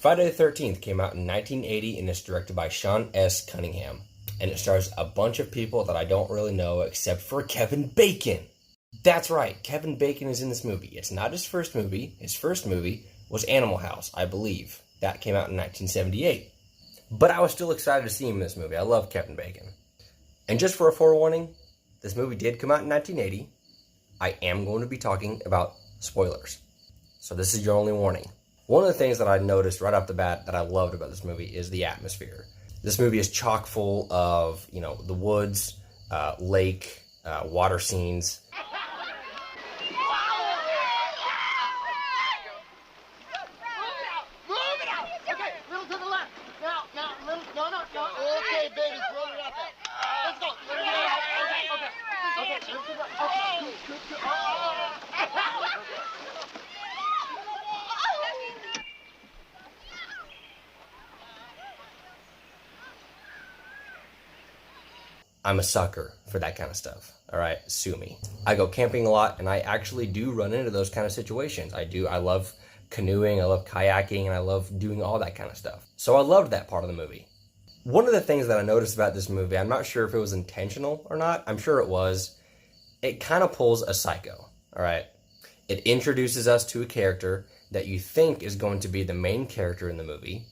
Friday the 13th came out in 1980 and is directed by Sean S. Cunningham. And it stars a bunch of people that I don't really know except for Kevin Bacon. That's right, Kevin Bacon is in this movie. It's not his first movie. His first movie was Animal House, I believe. That came out in 1978. But I was still excited to see him in this movie. I love Kevin Bacon. And just for a forewarning, this movie did come out in 1980. I am going to be talking about spoilers. So this is your only warning. One of the things that I noticed right off the bat that I loved about this movie is the atmosphere. This movie is chock full of, the woods, lake, water scenes. I'm a sucker for that kind of stuff. All right, sue me. I go camping a lot, and I actually do run into those kind of situations. I do. I love canoeing, I love kayaking, and I love doing all that kind of stuff. So I loved that part of the movie. One of the things that I noticed about this movie, I'm not sure if it was intentional or not. I'm sure it was. It kind of pulls a Psycho, all right? It introduces us to a character that you think is going to be the main character in the movie.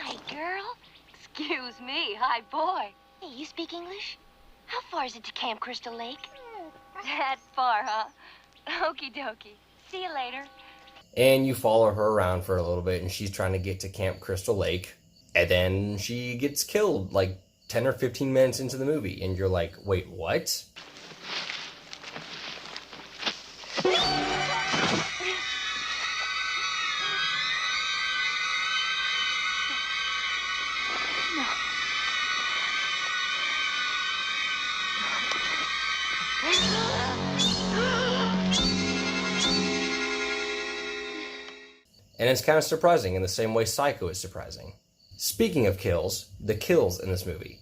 Hi, girl. Excuse me. Hi, boy. Hey, you speak English? How far is it to Camp Crystal Lake? That far, huh? Okie dokie. See you later. And you follow her around for a little bit, and she's trying to get to Camp Crystal Lake. And then she gets killed like 10 or 15 minutes into the movie. And you're like, wait, what? And it's kind of surprising in the same way Psycho is surprising. Speaking of kills, the kills in this movie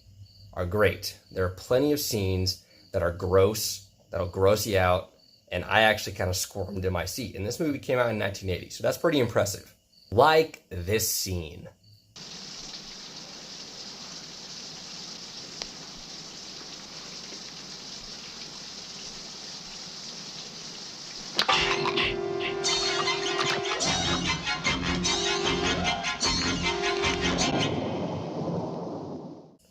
are great. There are plenty of scenes that are gross, that'll gross you out, and I actually kind of squirmed in my seat. And this movie came out in 1980, so that's pretty impressive. Like this scene.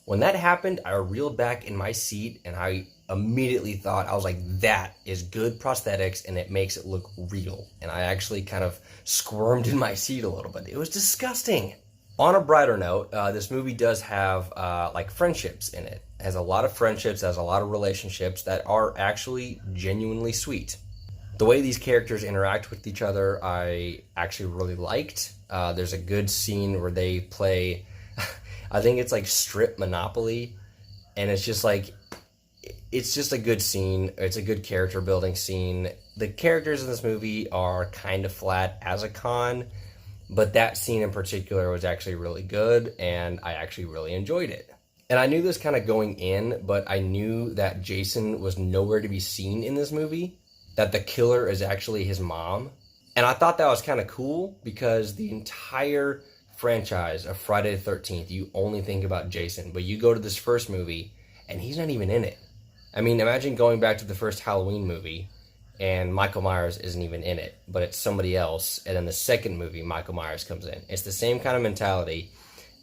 When that happened, I reeled back in my seat and I immediately thought, I was like, that is good prosthetics and it makes it look real. And I actually kind of squirmed in my seat a little bit. It was disgusting. On a brighter note, this movie does have like friendships in it. It has a lot of friendships, has a lot of relationships that are actually genuinely sweet. The way these characters interact with each other, I actually really liked. There's a good scene where they play... I think it's like strip Monopoly, and it's just like, it's just a good scene. It's a good character building scene. The characters in this movie are kind of flat as a con, but that scene in particular was actually really good, and I actually really enjoyed it. And I knew this kind of going in, but I knew that Jason was nowhere to be seen in this movie, that the killer is actually his mom. And I thought that was kind of cool because the entire franchise of Friday the 13th, you only think about Jason, but you go to this first movie and he's not even in it. I mean, imagine going back to the first Halloween movie and Michael Myers isn't even in it, but it's somebody else, and then the second movie, Michael Myers comes in. It's the same kind of mentality,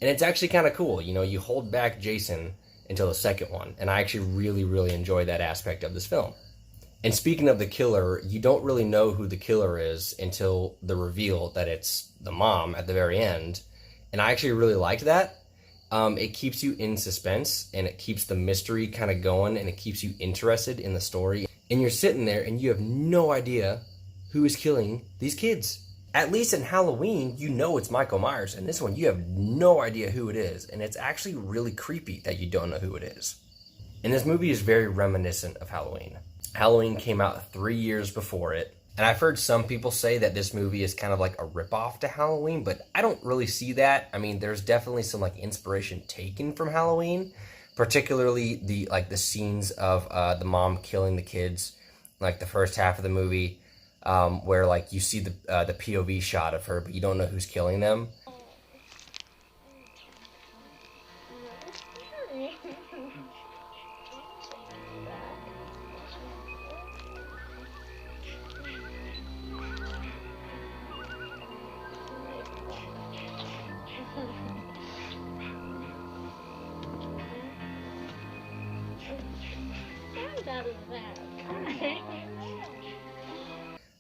and it's actually kind of cool. You hold back Jason until the second one, and I actually really, really enjoy that aspect of this film. And speaking of the killer, you don't really know who the killer is until the reveal that it's the mom at the very end. And I actually really liked that. It keeps you in suspense, and it keeps the mystery kind of going, and it keeps you interested in the story. And you're sitting there and you have no idea who is killing these kids. At least in Halloween, you know it's Michael Myers. And this one, you have no idea who it is. And it's actually really creepy that you don't know who it is. And this movie is very reminiscent of Halloween. Halloween came out 3 years before it. And I've heard some people say that this movie is kind of like a ripoff to Halloween, but I don't really see that. I mean, there's definitely some like inspiration taken from Halloween, particularly the scenes of the mom killing the kids, like the first half of the movie. where like you see the POV shot of her, but you don't know who's killing them.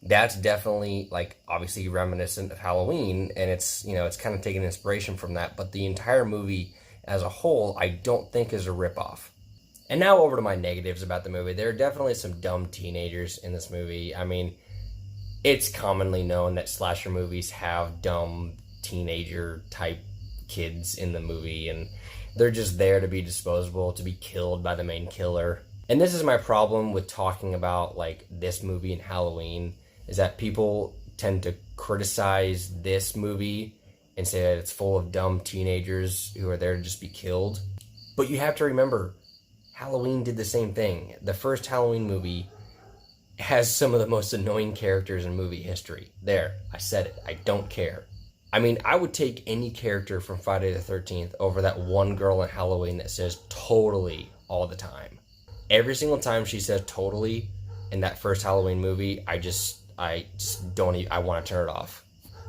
That's definitely, like, obviously reminiscent of Halloween, and it's, you know, it's kind of taking inspiration from that, but the entire movie as a whole, I don't think is a ripoff. And now over to my negatives about the movie. There are definitely some dumb teenagers in this movie. I mean, it's commonly known that slasher movies have dumb teenager type kids in the movie, and they're just there to be disposable, to be killed by the main killer. And this is my problem with talking about, like, this movie and Halloween, is that people tend to criticize this movie and say that it's full of dumb teenagers who are there to just be killed. But you have to remember, Halloween did the same thing. The first Halloween movie has some of the most annoying characters in movie history. There, I said it. I don't care. I mean, I would take any character from Friday the 13th over that one girl in Halloween that says totally all the time. Every single time she says totally in that first Halloween movie, I just don't even, I want to turn it off.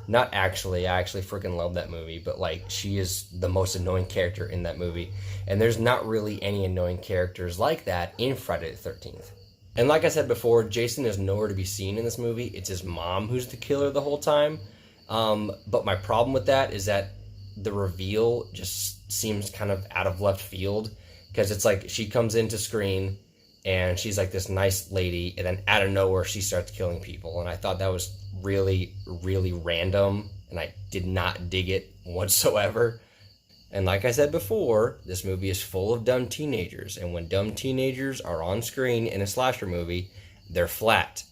Not actually, I actually freaking love that movie, but like, she is the most annoying character in that movie. And there's not really any annoying characters like that in Friday the 13th. And like I said before, Jason is nowhere to be seen in this movie. It's his mom who's the killer the whole time. But my problem with that is that the reveal just seems kind of out of left field, because it's like she comes into screen and she's like this nice lady, and then out of nowhere she starts killing people, and I thought that was really, really random, and I did not dig it whatsoever. And like I said before, this movie is full of dumb teenagers, and when dumb teenagers are on screen in a slasher movie, they're flat.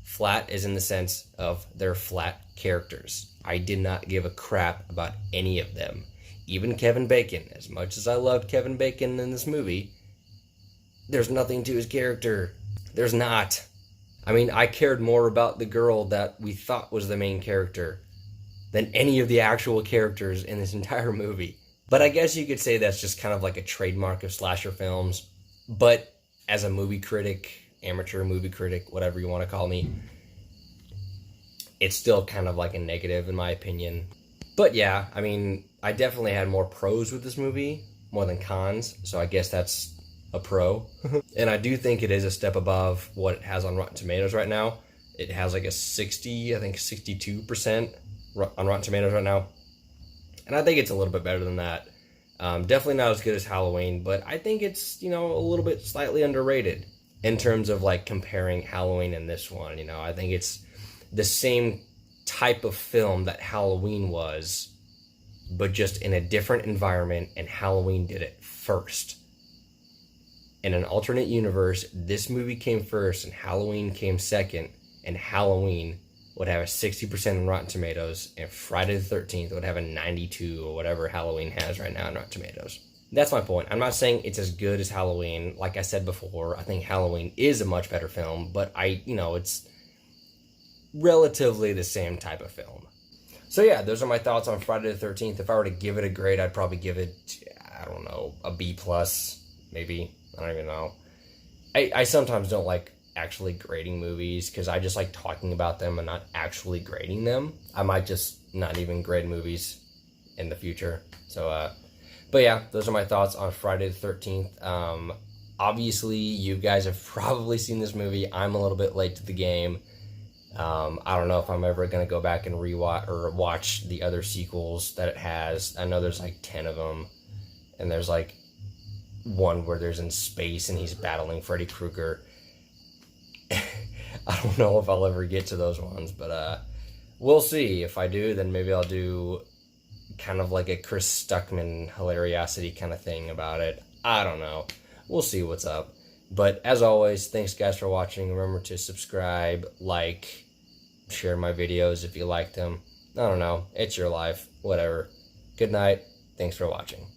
Flat is in the sense of they're flat characters. I did not give a crap about any of them. Even Kevin Bacon, as much as I loved Kevin Bacon in this movie, there's nothing to his character. There's not. I mean, I cared more about the girl that we thought was the main character than any of the actual characters in this entire movie. But I guess you could say that's just kind of like a trademark of slasher films. But as a movie critic, amateur movie critic, whatever you want to call me, it's still kind of like a negative in my opinion. But yeah, I mean, I definitely had more pros with this movie, more than cons, so I guess that's a pro. And I do think it is a step above what it has on Rotten Tomatoes right now. It has like a 62% on Rotten Tomatoes right now. And I think it's a little bit better than that. Definitely not as good as Halloween, but I think it's, you know, a little bit slightly underrated in terms of like comparing Halloween and this one. You know, I think it's the same type of film that Halloween was, but just in a different environment, and Halloween did it first. In an alternate universe, this movie came first and Halloween came second, and Halloween would have a 60% on Rotten Tomatoes, and Friday the 13th would have a 92 or whatever Halloween has right now on Rotten Tomatoes. That's my point. I'm not saying it's as good as Halloween. Like I said before, I think Halloween is a much better film, but it's relatively the same type of film. So yeah, those are my thoughts on Friday the 13th. If I were to give it a grade, I'd probably give it, I don't know, a B+, maybe. I don't even know. I sometimes don't like actually grading movies because I just like talking about them and not actually grading them. I might just not even grade movies in the future. So, but yeah, those are my thoughts on Friday the 13th. Obviously, you guys have probably seen this movie. I'm a little bit late to the game. I don't know if I'm ever going to go back and rewatch or watch the other sequels that it has. I know there's like 10 of them, and there's like one where there's in space and he's battling Freddy Krueger. I don't know if I'll ever get to those ones, but we'll see. If I do, then maybe I'll do kind of like a Chris Stuckman hilariosity kind of thing about it. I don't know. We'll see what's up. But as always, thanks guys for watching. Remember to subscribe, like, share my videos if you like them. I don't know. It's your life. Whatever. Good night. Thanks for watching.